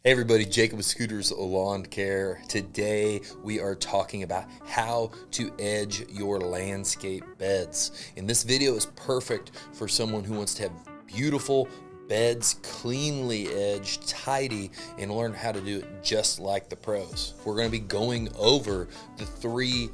Hey everybody, Jacob with Scooters Lawn Care. Today we are talking about how to edge your landscape beds. And this video is perfect for someone who wants to have beautiful beds, cleanly edged, tidy, and learn how to do it just like the pros. We're going to be going over the three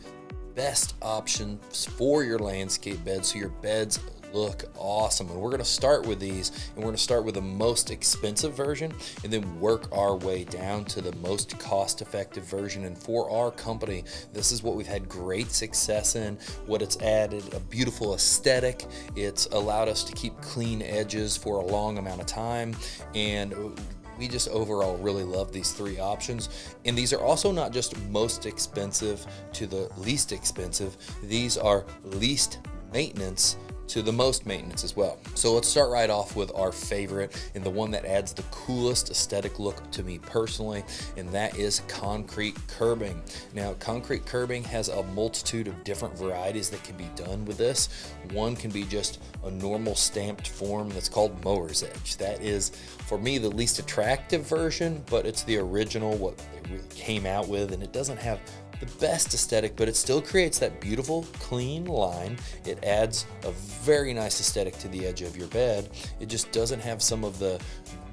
best options for your landscape bed so your beds look awesome. And we're going to start with these, and we're going to start with the most expensive version and then work our way down to the most cost-effective version. And for our company, this is what we've had great success in. What it's added, a beautiful aesthetic. It's allowed us to keep clean edges for a long amount of time, and we just overall really love these three options. And these are also not just most expensive to the least expensive. These are least maintenance to the most maintenance as well. So let's start right off with our favorite and the one that adds the coolest aesthetic look to me personally, and that is concrete curbing. Now, concrete curbing has a multitude of different varieties that can be done with this. One can be just a normal stamped form that's called mower's edge. That is, for me, the least attractive version, but it's the original, what they really came out with, and it doesn't have the best aesthetic, but it still creates that beautiful, clean line. It adds a very nice aesthetic to the edge of your bed. It just doesn't have some of the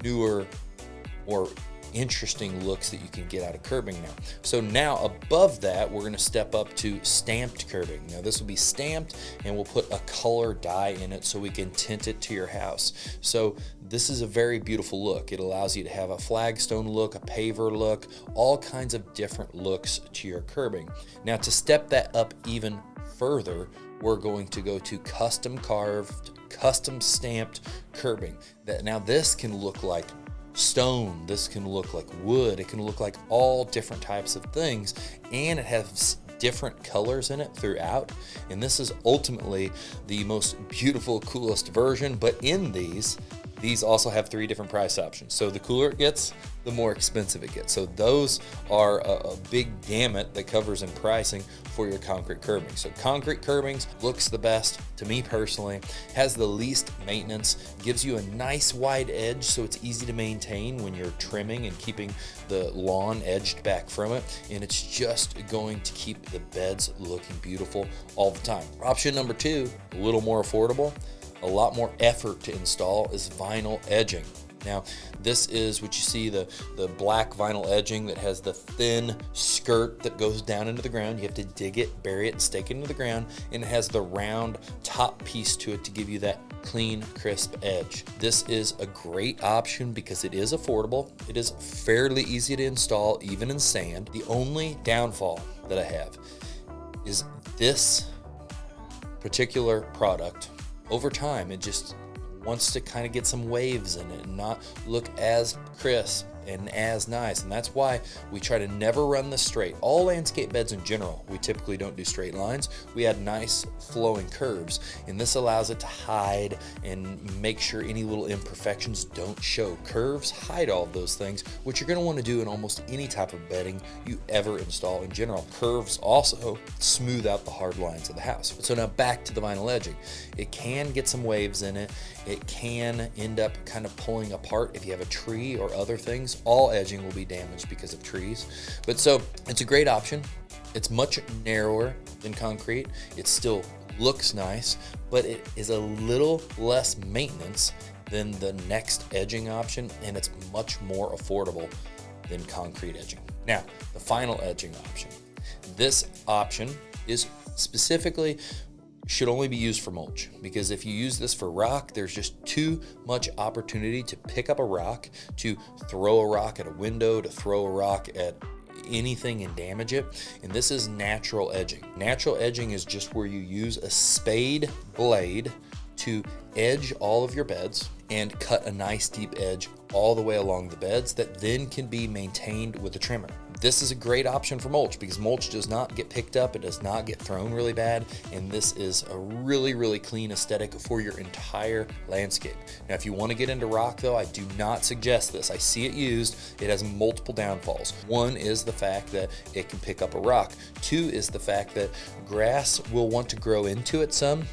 newer or interesting looks that you can get out of curbing now. So now above that, we're going to step up to stamped curbing. Now this will be stamped, and we'll put a color dye in it so we can tint it to your house. So this is a very beautiful look. It allows you to have a flagstone look, a paver look, all kinds of different looks to your curbing. Now to step that up even further, we're going to go to custom carved, custom stamped curbing. Now this can look like stone, this can look like wood, it can look like all different types of things, and it has different colors in it throughout. And this is ultimately the most beautiful, coolest version. But in these also have three different price options. So the cooler it gets, the more expensive it gets. So those are a big gamut that covers in pricing for your concrete curbing. So concrete curbings looks the best to me personally, has the least maintenance, gives you a nice wide edge so it's easy to maintain when you're trimming and keeping the lawn edged back from it. And it's just going to keep the beds looking beautiful all the time. Option number two, a little more affordable, a lot more effort to install, is vinyl edging. Now, this is what you see, the black vinyl edging that has the thin skirt that goes down into the ground. You have to dig it, bury it, and stake it into the ground, and it has the round top piece to it to give you that clean, crisp edge. This is a great option because it is affordable. It is fairly easy to install, even in sand. The only downfall that I have is this particular product. Over time, it just wants to kind of get some waves in it and not look as crisp and as nice. And that's why we try to never run this straight. All landscape beds in general, we typically don't do straight lines. We add nice flowing curves, and this allows it to hide and make sure any little imperfections don't show. Curves hide all of those things, which you're going to want to do in almost any type of bedding you ever install in general. Curves also smooth out the hard lines of the house. So now back to the vinyl edging. It can get some waves in it. It can end up kind of pulling apart if you have a tree or other things. All edging will be damaged because of trees. But so it's a great option. It's much narrower than concrete. It still looks nice, but it is a little less maintenance than the next edging option, and it's much more affordable than concrete edging. Now, the final edging option. This option is specifically should only be used for mulch, because if you use this for rock, there's just too much opportunity to pick up a rock, to throw a rock at a window, to throw a rock at anything and damage it. And this is natural edging. Natural edging is just where you use a spade blade to edge all of your beds and cut a nice deep edge all the way along the beds that then can be maintained with a trimmer. This is a great option for mulch because mulch does not get picked up, it does not get thrown really bad, and this is a really, really clean aesthetic for your entire landscape. Now, if you want to get into rock though, I do not suggest this. I see it used. It has multiple downfalls. One is the fact that it can pick up a rock. Two is the fact that grass will want to grow into it some,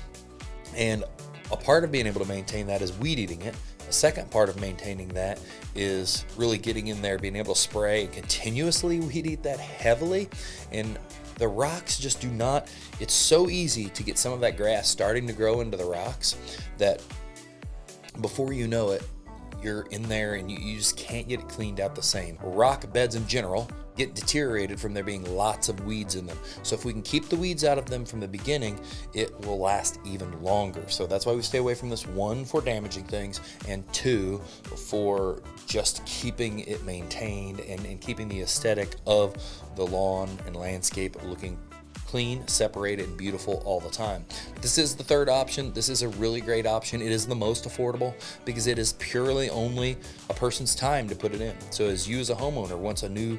and a part of being able to maintain that is weed eating it. The second part of maintaining that is really getting in there, being able to spray and continuously weed eat that heavily. And the rocks just do not, it's so easy to get some of that grass starting to grow into the rocks that before you know it, you're in there and you just can't get it cleaned out the same. Rock beds in general get deteriorated from there being lots of weeds in them. So if we can keep the weeds out of them from the beginning, it will last even longer. So that's why we stay away from this, one, for damaging things, and two, for just keeping it maintained and keeping the aesthetic of the lawn and landscape looking clean, separated, and beautiful all the time. This is the third option. This is a really great option. It is the most affordable because it is purely only a person's time to put it in. So as you as a homeowner wants a new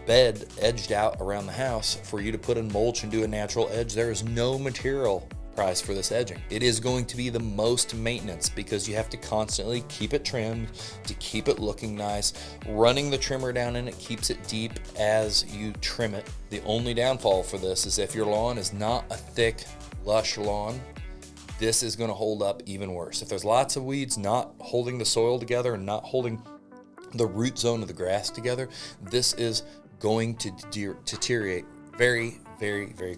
bed edged out around the house for you to put in mulch and do a natural edge, there is no material price for this edging. It is going to be the most maintenance because you have to constantly keep it trimmed to keep it looking nice. Running the trimmer down in it keeps it deep as you trim it. The only downfall for this is if your lawn is not a thick, lush lawn, this is going to hold up even worse. If there's lots of weeds not holding the soil together and not holding the root zone of the grass together, this is going to deteriorate very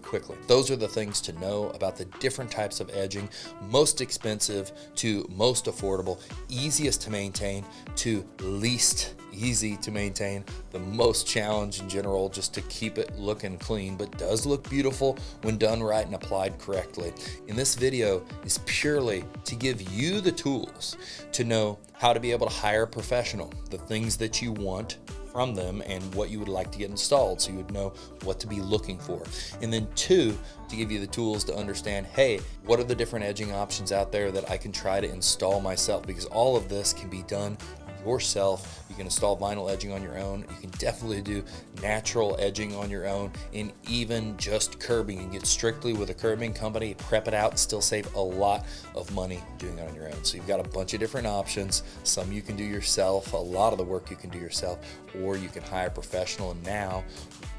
quickly. Those are the things to know about the different types of edging, most expensive to most affordable, easiest to maintain to least easy to maintain, the most challenge in general just to keep it looking clean, but does look beautiful when done right and applied correctly. In this video is purely to give you the tools to know how to be able to hire a professional, the things that you want from them and what you would like to get installed, so you would know what to be looking for. And then two, to give you the tools to understand, hey, what are the different edging options out there that I can try to install myself, because all of this can be done yourself. You can install vinyl edging on your own. You can definitely do natural edging on your own, and even just curbing. You can get strictly with a curbing company, prep it out, and still save a lot of money doing it on your own. So you've got a bunch of different options. Some you can do yourself, a lot of the work you can do yourself, or you can hire a professional. And now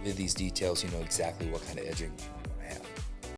with these details, you know exactly what kind of edging